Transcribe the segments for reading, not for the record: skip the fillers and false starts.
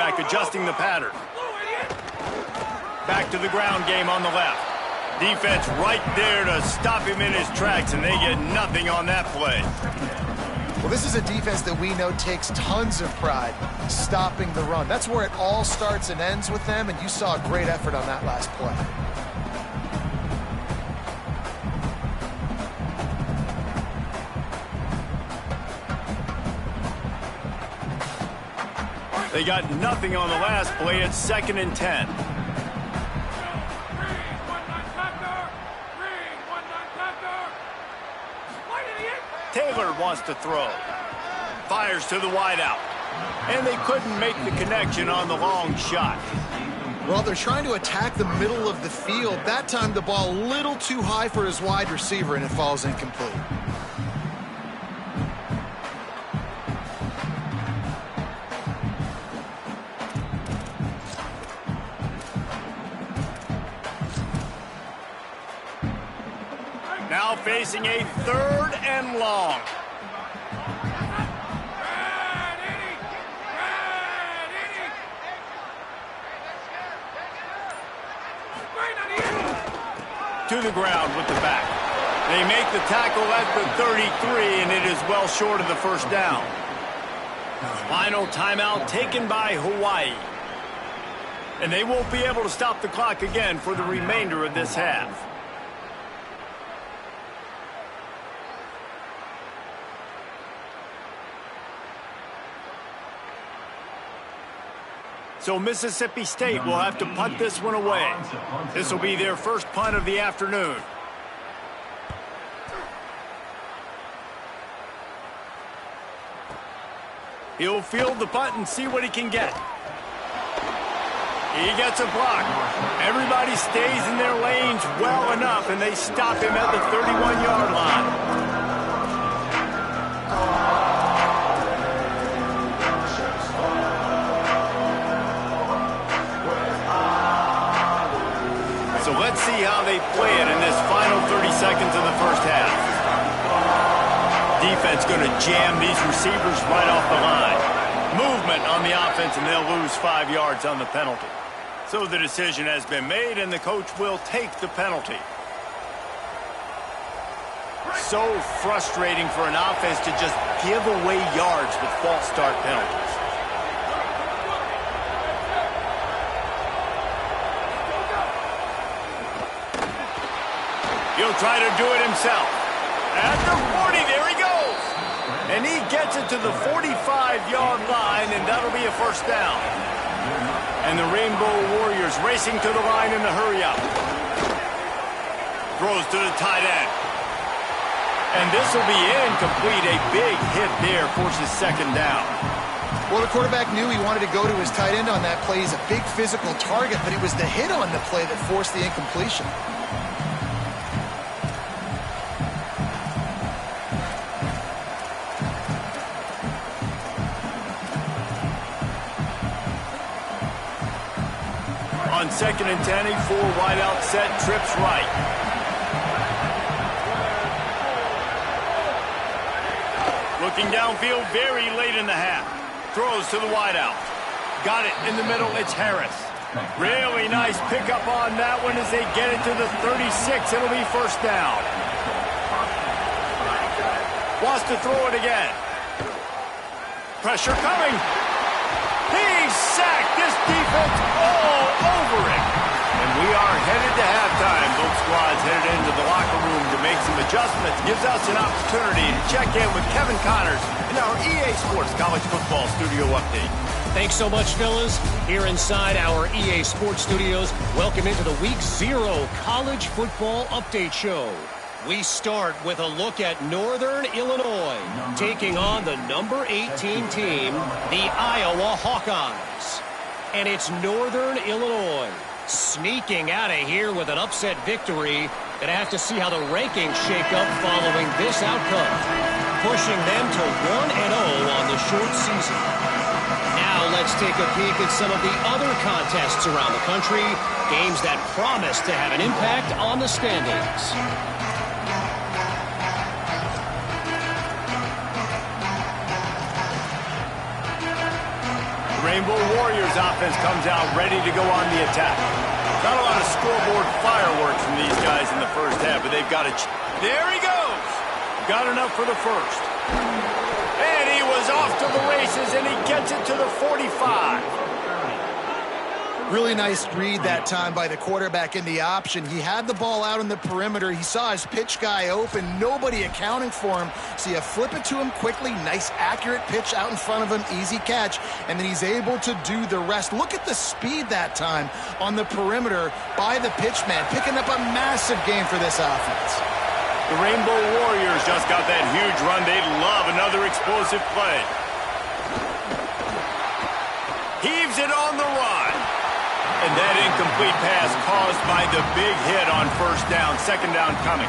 quarterback adjusting the pattern. Back to the ground game on the left. Defense right there to stop him in his tracks, and they get nothing on that play. Well, this is a defense that we know takes tons of pride stopping the run. That's where it all starts and ends with them, and you saw a great effort on that last play. They got nothing on the last play. It's 2nd and 10. Taylor wants to throw. Fires to the wideout. And they couldn't make the connection on the long shot. Well, they're trying to attack the middle of the field. That time the ball a little too high for his wide receiver, and it falls incomplete. Now facing a 3rd and long. To the ground with the back. They make the tackle at the 33, and it is well short of the first down. Final timeout taken by Hawaii. And they won't be able to stop the clock again for the remainder of this half. So Mississippi State will have to punt this one away. This will be their first punt of the afternoon. He'll field the punt and see what he can get. He gets a block. Everybody stays in their lanes well enough, and they stop him at the 31-yard line. So let's see how they play it in this final 30 seconds of the first half. Defense going to jam these receivers right off the line. Movement on the offense, and they'll lose 5 yards on the penalty. So the decision has been made, and the coach will take the penalty. So frustrating for an offense to just give away yards with false start penalties. He'll try to do it himself. At the 40, there he goes. And he gets it to the 45-yard line, and that'll be a first down. And the Rainbow Warriors racing to the line in the hurry-up. Throws to the tight end. And this will be incomplete. A big hit there forces 2nd down. Well, the quarterback knew he wanted to go to his tight end on that play. He's a big physical target, but it was the hit on the play that forced the incompletion. On 2nd and 10, a 4-wideout set, trips right. Looking downfield very late in the half. Throws to the wideout. Got it in the middle, it's Harris. Really nice pickup on that one as they get it to the 36. It'll be first down. Wants to throw it again. Pressure coming. He's sacked. This defense all over it. And we are headed to halftime. Both squads headed into the locker room to make some adjustments. Gives us an opportunity to check in with Kevin Connors in our EA Sports College Football Studio Update. Thanks so much, fellas. Here inside our EA Sports Studios, welcome into the Week 0 College Football Update Show. We start with a look at Northern Illinois, taking on the number 18 team, the Iowa Hawkeyes. And it's Northern Illinois sneaking out of here with an upset victory. Gonna have to see how the rankings shake up following this outcome, pushing them to 1-0 on the short season. Now let's take a peek at some of the other contests around the country, games that promise to have an impact on the standings. Rainbow Warriors offense comes out ready to go on the attack. Not a lot of scoreboard fireworks from these guys in the first half, but they've got there he goes! Got enough for the first. And he was off to the races, and he gets it to the 45. Really nice read that time by the quarterback in the option. He had the ball out on the perimeter. He saw his pitch guy open, nobody accounting for him. So you flip it to him quickly, nice accurate pitch out in front of him, easy catch, and then he's able to do the rest. Look at the speed that time on the perimeter by the pitch man, picking up a massive game for this offense. The Rainbow Warriors just got that huge run. They'd love another explosive play. Heaves it on the run. And that incomplete pass caused by the big hit on first down. Second down coming.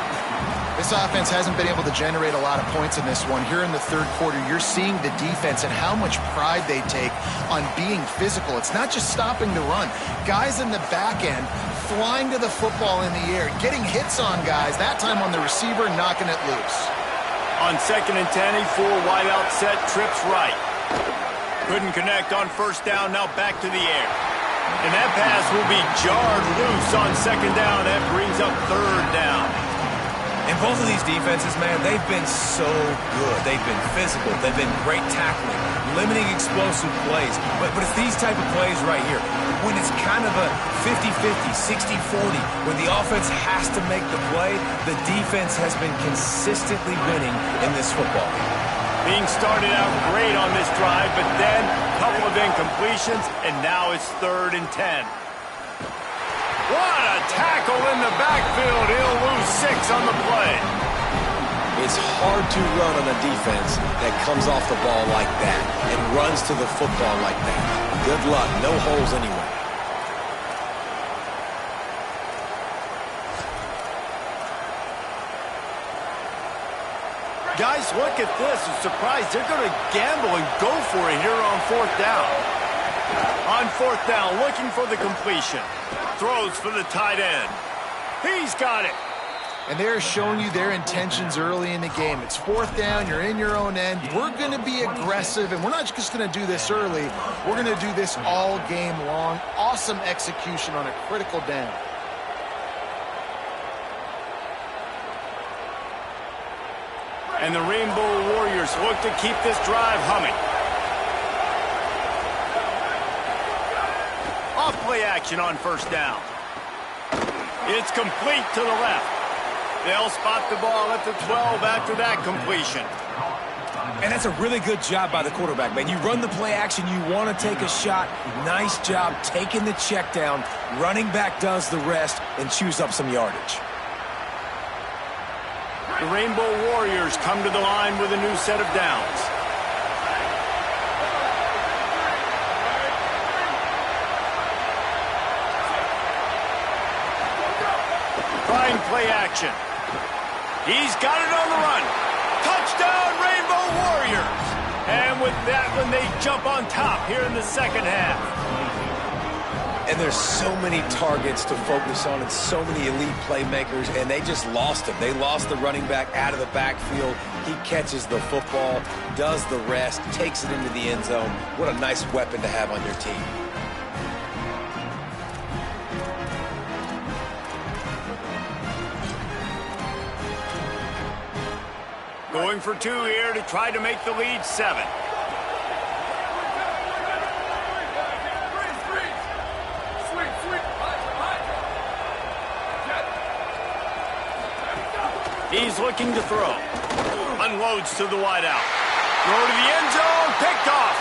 This offense hasn't been able to generate a lot of points in this one. Here in the third quarter, you're seeing the defense and how much pride they take on being physical. It's not just stopping the run. Guys in the back end flying to the football in the air, getting hits on guys, that time on the receiver, knocking it loose. On 2nd and 10, a full wide out set, trips right. Couldn't connect on first down, now back to the air. And that pass will be jarred loose on second down. That brings up third down. And both of these defenses, man, they've been so good. They've been physical. They've been great tackling, limiting explosive plays. But it's these type of plays right here, when it's kind of a 50-50, 60-40, when the offense has to make the play, the defense has been consistently winning in this football game. Being started out great on this drive, but then a couple of incompletions, and now it's 3rd and 10. What a tackle in the backfield. He'll lose 6 on the play. It's hard to run on a defense that comes off the ball like that and runs to the football like that. Good luck. No holes anyway. Guys, look at this. I'm surprised they're going to gamble and go for it here on 4th down. On 4th down, looking for the completion. Throws for the tight end. He's got it. And they're showing you their intentions early in the game. It's 4th down, you're in your own end. We're going to be aggressive, and we're not just going to do this early. We're going to do this all game long. Awesome execution on a critical down. And the Rainbow Warriors look to keep this drive humming. Off play action on first down. It's complete to the left. They'll spot the ball at the 12 after that completion. And that's a really good job by the quarterback, man. You run the play action, you want to take a shot. Nice job taking the check down. Running back does the rest and chews up some yardage. The Rainbow Warriors come to the line with a new set of downs. Trying play action. He's got it on the run. Touchdown, Rainbow Warriors! And with that one, they jump on top here in the second half. And there's so many targets to focus on and so many elite playmakers, and they just lost him. They lost the running back out of the backfield. He catches the football, does the rest, takes it into the end zone. What a nice weapon to have on your team. Going for 2 here to try to make the lead 7. He's looking to throw. Unloads to the wideout. Throw to the end zone. Picked off.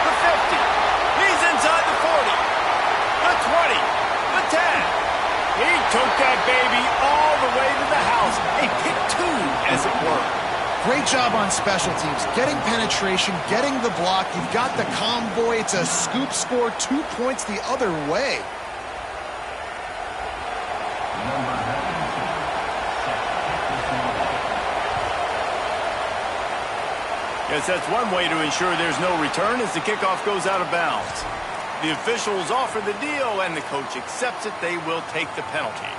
The 50. He's inside the 40. The 20. The 10. He took that baby all the way to the house. A pick 2, as it were. Great job on special teams. Getting penetration, getting the block. You've got the convoy. It's a scoop score, 2 points the other way. Yes, that's one way to ensure there's no return as the kickoff goes out of bounds. The officials offer the deal, and the coach accepts it. They will take the penalty.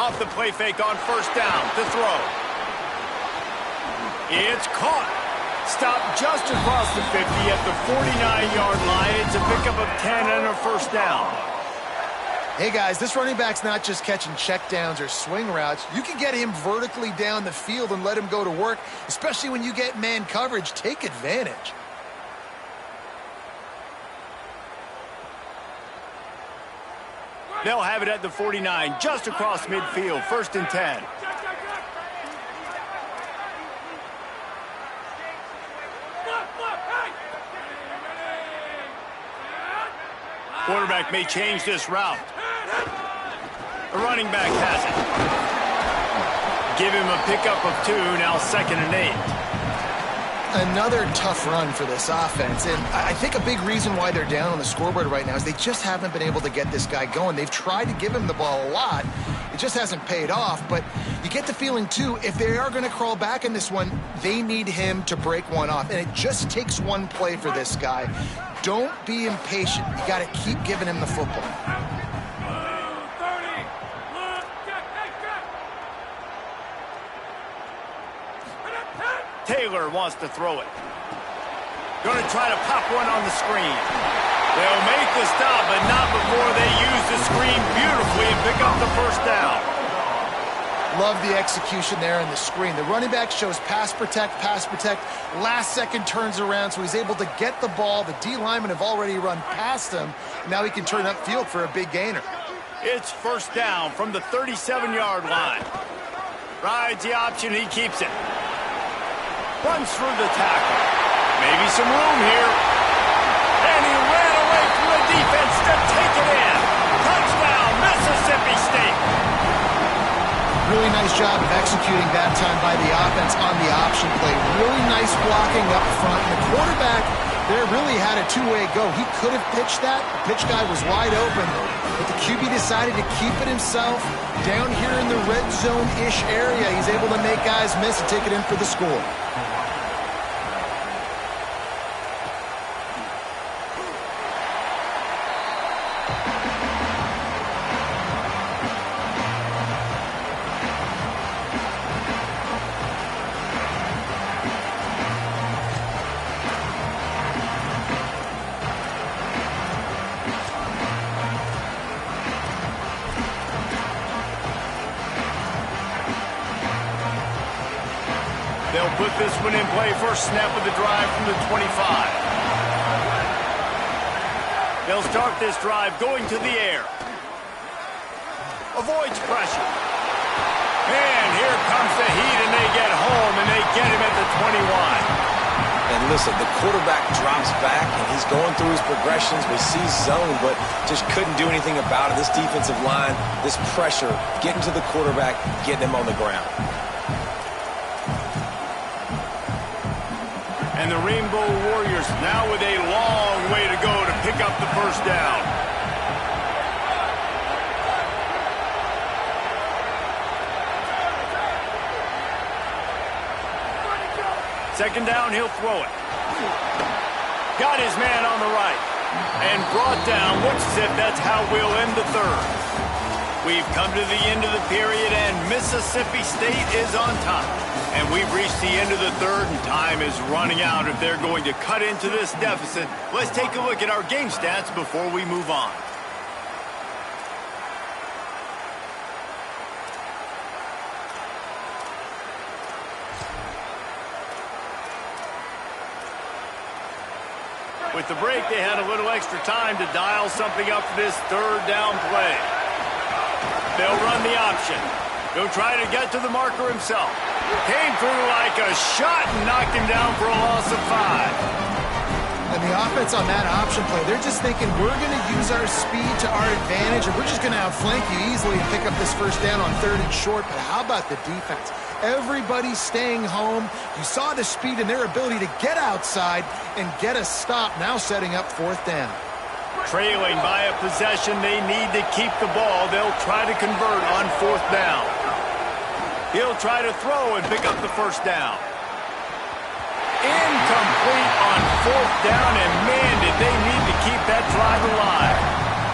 Off the play fake on first down to throw. It's caught. Stopped just across the 50 at the 49-yard line. It's a pickup of 10 and a first down. Hey, guys, this running back's not just catching checkdowns or swing routes. You can get him vertically down the field and let him go to work, especially when you get man coverage. Take advantage. They'll have it at the 49, just across midfield, 1st and 10. Quarterback may change this route. The running back has it. Give him a pickup of 2, now 2nd and 8. Another tough run for this offense, and I think a big reason why they're down on the scoreboard right now is they just haven't been able to get this guy going. They've tried to give him the ball a lot. It just hasn't paid off, but you get the feeling, too, if they are going to crawl back in this one, they need him to break one off, and it just takes one play for this guy. Don't be impatient. You got to keep giving him the football. Taylor wants to throw it. Going to try to pop one on the screen. They'll make the stop, but not before they use the screen beautifully and pick up the first down. Love the execution there in the screen. The running back shows pass protect. Last second turns around, so he's able to get the ball. The D linemen have already run past him. Now he can turn upfield for a big gainer. It's first down from the 37-yard line. Rides the option, he keeps it. Runs through the tackle. Maybe some room here. And he ran away from the defense to take it in. Touchdown, Mississippi State. Really nice job of executing that time by the offense on the option play. Really nice blocking up front. And the quarterback there really had a two-way go. He could have pitched that. The pitch guy was wide open. But the QB decided to keep it himself. Down here in the red zone-ish area, he's able to make guys miss and take it in for the score. They'll put this one in play. First snap of the drive from the 25. They'll start this drive going to the air. Avoids pressure. And here comes the heat, and they get home, and they get him at the 21. And listen, the quarterback drops back, and he's going through his progressions. We see zone, but just couldn't do anything about it. This defensive line, this pressure, getting to the quarterback, getting him on the ground. And the Rainbow Warriors now with a long way to go to pick up the first down. Second down, he'll throw it. Got his man on the right. And brought down. Looks as if that's how we'll end the third. We've come to the end of the period, and Mississippi State is on top. And we've reached the end of the third, and time is running out if they're going to cut into this deficit. Let's take a look at our game stats before we move on. With the break, they had a little extra time to dial something up for this third down play. They'll run the option. He'll try to get to the marker himself. Came through like a shot and knocked him down for a loss of 5. And the offense on that option play, they're just thinking we're going to use our speed to our advantage, and we're just going to outflank you easily and pick up this first down on 3rd and short. But how about the defense? Everybody's staying home. You saw the speed and their ability to get outside and get a stop, now setting up 4th down. Trailing by a possession, they need to keep the ball. They'll try to convert on 4th down. He'll try to throw and pick up the first down. Incomplete on 4th down, and man, did they need to keep that drive alive.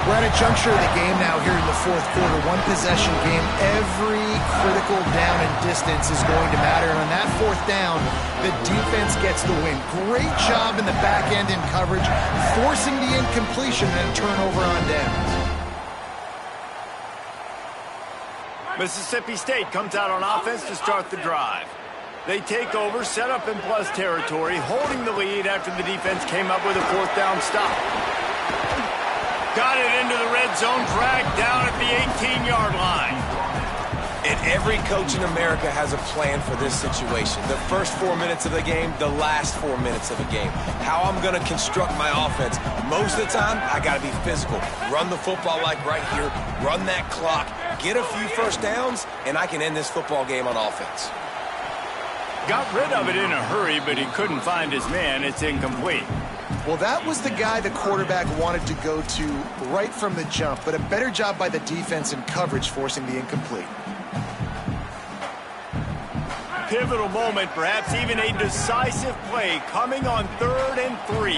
We're at a juncture of the game now here in the fourth quarter. One-possession game. Every critical down and distance is going to matter. And on that fourth down, the defense gets the win. Great job in the back end in coverage, forcing the incompletion and a turnover on downs. Mississippi State comes out on offense to start the drive. They take over, set up in plus territory, holding the lead after the defense came up with a fourth down stop. Got it into the red zone, dragged down at the 18-yard line. And every coach in America has a plan for this situation. The first 4 minutes of the game, the last 4 minutes of the game. How I'm going to construct my offense. Most of the time, I got to be physical. Run the football like right here. Run that clock. Get a few first downs, and I can end this football game on offense. Got rid of it in a hurry, but he couldn't find his man. It's incomplete. Well, that was the guy the quarterback wanted to go to right from the jump, but a better job by the defense in coverage forcing the incomplete. Pivotal moment, perhaps even a decisive play coming on 3rd and 3.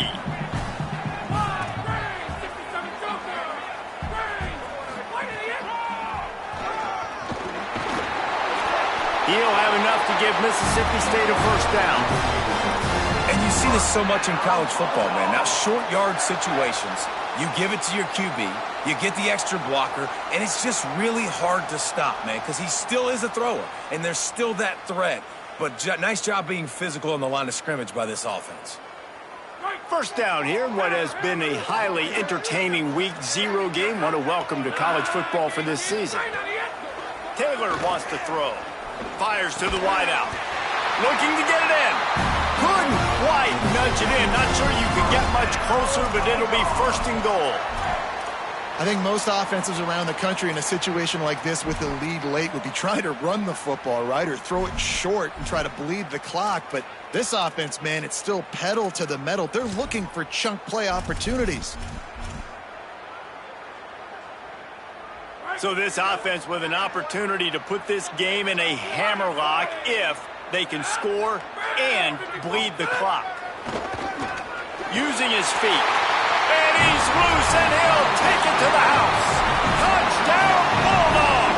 He'll have enough to give Mississippi State a first down. And you see this so much in college football, man. Now, short yard situations, you give it to your QB, you get the extra blocker, and it's just really hard to stop, man, because he still is a thrower, and there's still that threat. But nice job being physical on the line of scrimmage by this offense. First down here, what has been a highly entertaining Week 0 game. What a welcome to college football for this season. Taylor wants to throw. Fires to the wideout. Looking to get it in. Couldn't quite nudge it in. Not sure you could get much closer, but it'll be 1st and goal. I think most offenses around the country in a situation like this with the lead late would be trying to run the football, right, or throw it short and try to bleed the clock. But this offense, man, it's still pedal to the metal. They're looking for chunk play opportunities. So this offense with an opportunity to put this game in a hammerlock if they can score and bleed the clock. Using his feet. And he's loose, and he'll take it to the house. Touchdown, Bulldog!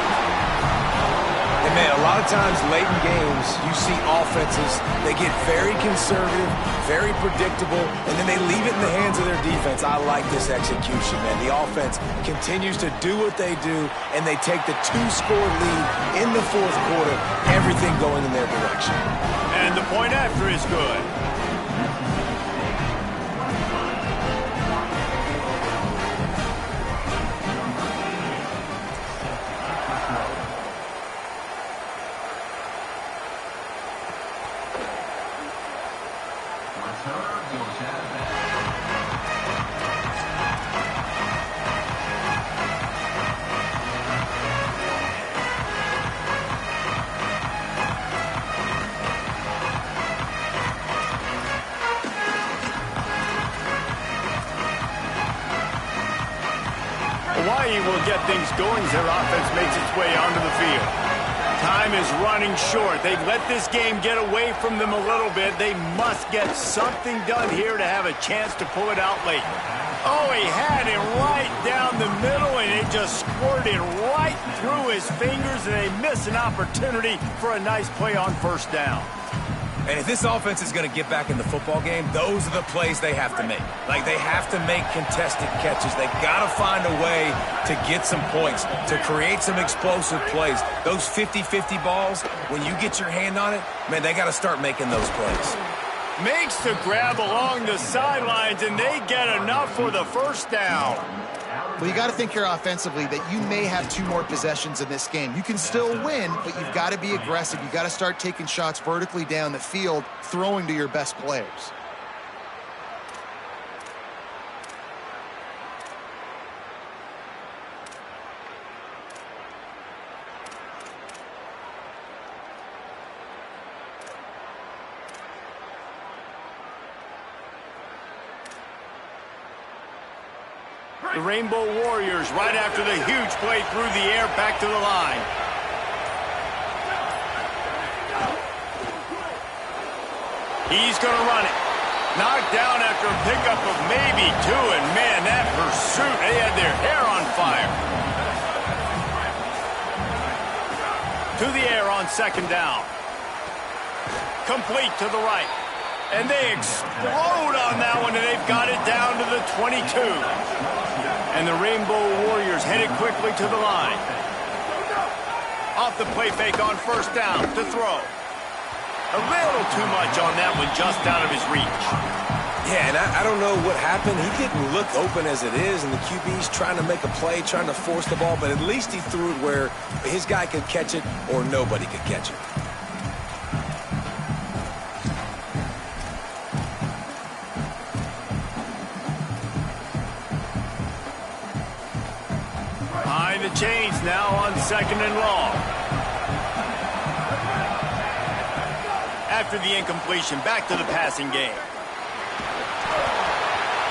And, man, a lot of times late in games, you see offenses, they get very conservative, very predictable, and then they leave it in the hands of their defense. I like this execution, man. The offense continues to do what they do, and they take the 2-score lead in the fourth quarter, everything going in their direction. And the point after is good. Hawaii will get things going as their offense makes its way onto the field. Time is running short. They've let this game get away from them a little bit. They must get something done here to have a chance to pull it out late. Oh, he had it right down the middle, and it just squirted right through his fingers, and they miss an opportunity for a nice play on first down. And if this offense is going to get back in the football game, those are the plays they have to make. Like, they have to make contested catches. They've got to find a way to get some points, to create some explosive plays. Those 50-50 balls, when you get your hand on it, man, they got to start making those plays. Makes the grab along the sidelines, and they get enough for the first down. Well, you got to think here offensively that you may have 2 more possessions in this game. You can still win, but you've got to be aggressive. You've got to start taking shots vertically down the field, throwing to your best players. The Rainbow Warriors right after the huge play through the air back to the line. He's going to run it. Knocked down after a pickup of maybe 2, and man, that pursuit, they had their hair on fire. To the air on second down. Complete to the right. And they explode on that one, and they've got it down to the 22. And the Rainbow Warriors headed quickly to the line. Off the play fake on first down to throw. A little too much on that one, just out of his reach. Yeah, and I don't know what happened. He didn't look open as it is, and the QB's trying to make a play, trying to force the ball, but at least he threw it where his guy could catch it or nobody could catch it. Behind the chains now on second and long. After the incompletion, back to the passing game.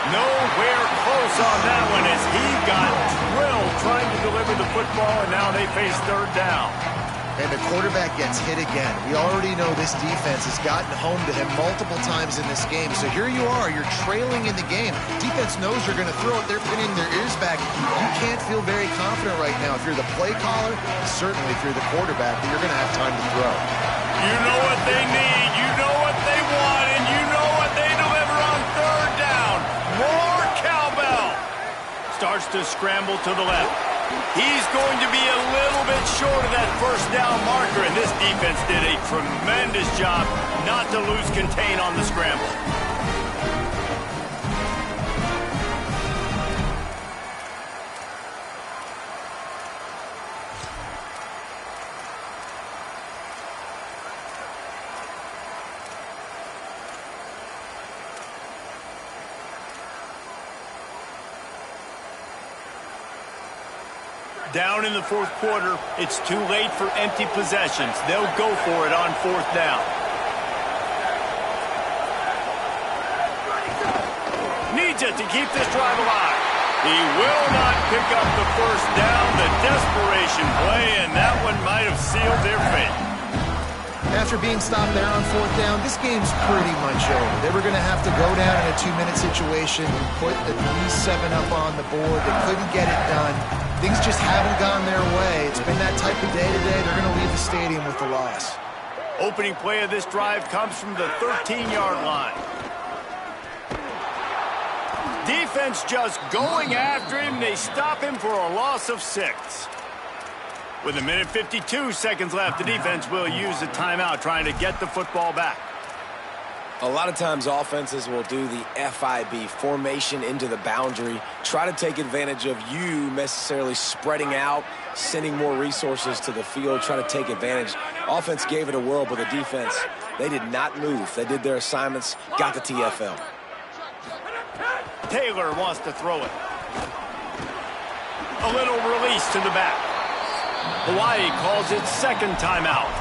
Nowhere close on that one as he got drilled trying to deliver the football, and now they face third down. And the quarterback gets hit again. We already know this defense has gotten home to him multiple times in this game. So here you are, you're trailing in the game. Defense knows you're going to throw it. They're pinning their ears back. You can't feel very confident right now if you're the play caller, certainly if you're the quarterback, that you're going to have time to throw. You know what they need, you know what they want, and you know what they deliver on third down. More cowbell. Starts to scramble to the left. He's going to be a little bit short of that first down marker, and this defense did a tremendous job not to lose contain on the scramble. Down in the fourth quarter, it's too late for empty possessions. They'll go for it on fourth down. Needs it to keep this drive alive. He will not pick up the first down. The desperation play, and that one might have sealed their fate. After being stopped there on fourth down, this game's pretty much over. They were going to have to go down in a 2-minute situation and put at least 7 up on the board. They couldn't get it done. Things just haven't gone their way. It's been that type of day today. They're going to leave the stadium with the loss. Opening play of this drive comes from the 13-yard line. Defense just going after him. They stop him for a loss of 6. With 1:52 seconds left, the defense will use a timeout trying to get the football back. A lot of times offenses will do the FIB, formation into the boundary, try to take advantage of you necessarily spreading out, sending more resources to the field, try to take advantage. Offense gave it a whirl, but the defense, they did not move. They did their assignments, got the TFL. Taylor wants to throw it. A little release to the back. Hawaii calls it second timeout.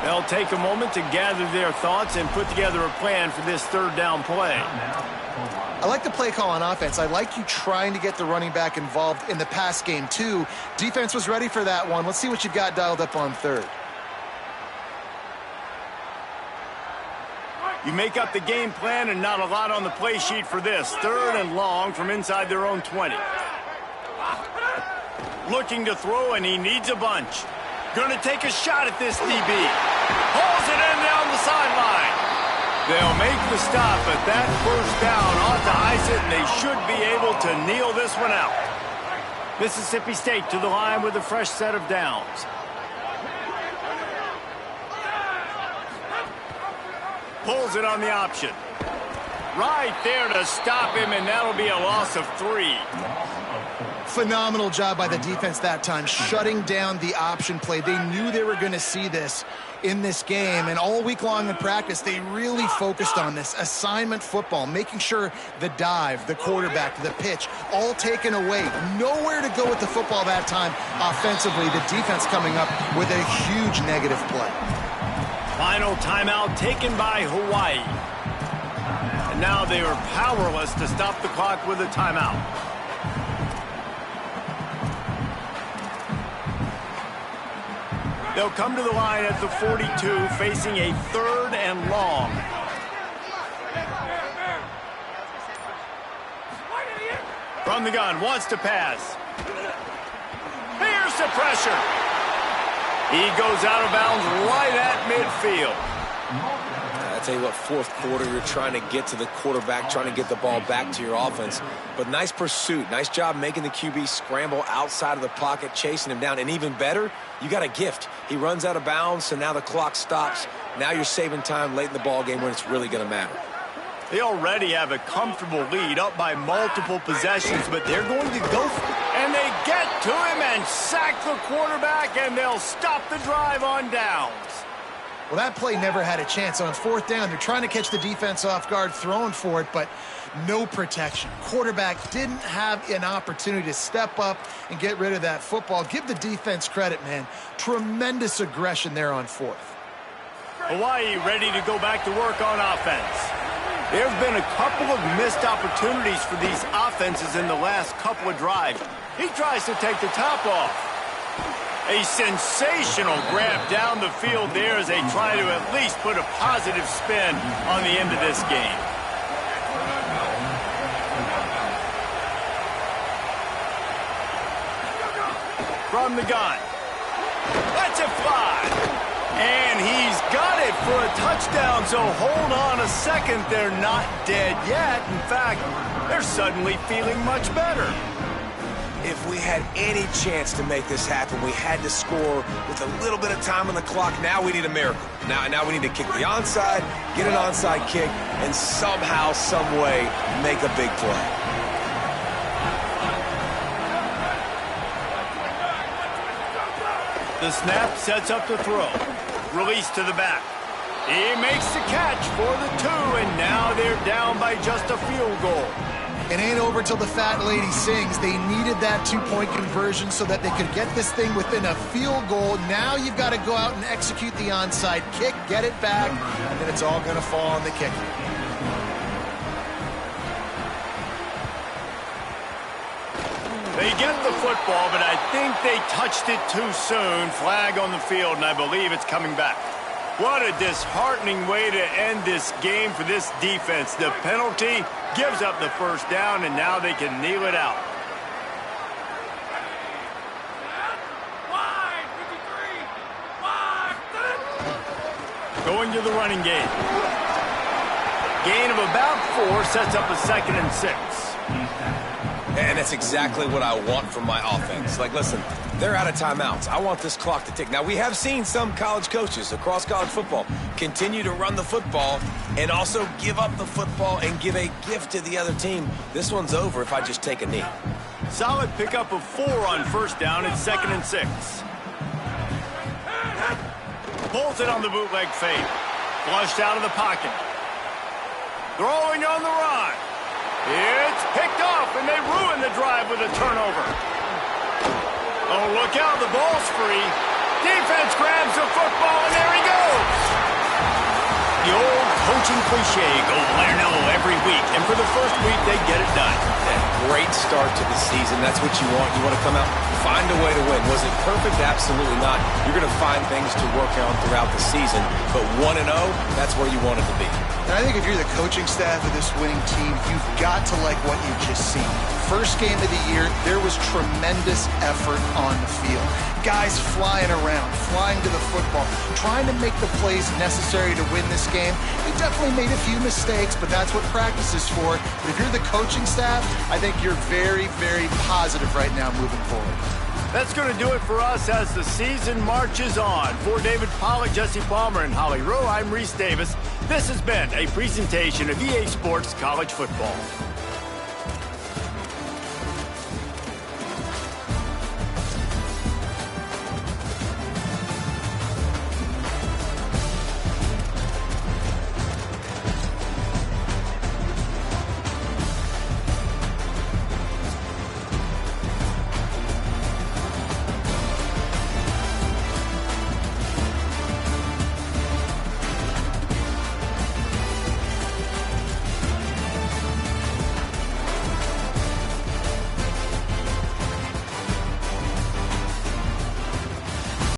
They'll take a moment to gather their thoughts and put together a plan for this third down play. I like the play call on offense. I like you trying to get the running back involved in the pass game, too. Defense was ready for that one. Let's see what you've got dialed up on third. You make up the game plan and not a lot on the play sheet for this. Third and long from inside their own 20. Looking to throw, and he needs a bunch. Going to take a shot at this DB. Pulls it in down the sideline. They'll make the stop, but that first down ought to ice it, and they should be able to kneel this one out. Mississippi State to the line with a fresh set of downs. Pulls it on the option. Right there to stop him, and that'll be a loss of 3. Phenomenal job by the defense that time, shutting down the option play. They knew they were going to see this in this game, and all week long in practice, they really focused on this assignment football, making sure the dive, the quarterback, the pitch, all taken away. Nowhere to go with the football that time offensively. The defense coming up with a huge negative play. Final timeout taken by Hawaii. And now they are powerless to stop the clock with a timeout. They'll come to the line at the 42, facing a third and long. From the gun, wants to pass. Here's the pressure. He goes out of bounds right at midfield. I tell you what, fourth quarter, you're trying to get to the quarterback, trying to get the ball back to your offense. But nice pursuit. Nice job making the QB scramble outside of the pocket, chasing him down. And even better, you got a gift. He runs out of bounds, so now the clock stops. Now you're saving time late in the ball game when it's really going to matter. They already have a comfortable lead, up by multiple possessions, but they're going to go for it. And they get to him and sack the quarterback, and they'll stop the drive on downs. Well, that play never had a chance. On fourth down, they're trying to catch the defense off guard, throwing for it, but no protection. Quarterback didn't have an opportunity to step up and get rid of that football. Give the defense credit, man. Tremendous aggression there on fourth. Hawaii ready to go back to work on offense. There have been a couple of missed opportunities for these offenses in the last couple of drives. He tries to take the top off. A sensational grab down the field there as they try to at least put a positive spin on the end of this game. From the gun. Lets it fly. And he's got it for a touchdown, so hold on a second. They're not dead yet. In fact, they're suddenly feeling much better. If we had any chance to make this happen, we had to score with a little bit of time on the clock. Now we need a miracle. Now we need to kick the onside, get an onside kick, and somehow, some way, make a big play. The snap sets up the throw. Release to the back. He makes the catch for the 2, and now they're down by just a field goal. It ain't over till the fat lady sings. They needed that 2-point conversion so that they could get this thing within a field goal. Now you've got to go out and execute the onside kick, get it back, and then it's all going to fall on the kicker. They get the football, but I think they touched it too soon. Flag on the field, and I believe it's coming back. What a disheartening way to end this game for this defense. The penalty gives up the first down, and now they can kneel it out. Going to the running game. Gain of about 4 sets up a 2nd and 6. And that's exactly what I want from my offense. Like, listen, they're out of timeouts. I want this clock to tick. Now, we have seen some college coaches across college football continue to run the football and also give up the football and give a gift to the other team. This one's over if I just take a knee. Solid pickup of 4 on first down. It's 2nd and 6. Pulls it on the bootleg fake. Flushed out of the pocket. Throwing on the run. It's picked off, and they ruin the drive with a turnover. Oh, look out, the ball's free. Defense grabs the football, and there he goes. The old coaching cliche, go win or no every week, and for the first week, they get it done. That great start to the season. That's what you want. You want to come out, find a way to win. Was it perfect? Absolutely not. You're going to find things to work on throughout the season, but 1-0, that's where you want it to be. And I think if you're the coaching staff of this winning team, you've got to like what you've just seen. First game of the year, there was tremendous effort on the field. Guys flying around, flying to the football, trying to make the plays necessary to win this game. They definitely made a few mistakes, but that's what practice is for. But if you're the coaching staff, I think you're very, very positive right now moving forward. That's going to do it for us as the season marches on. For David Pollack, Jesse Palmer, and Holly Rowe, I'm Reese Davis. This has been a presentation of EA Sports College Football.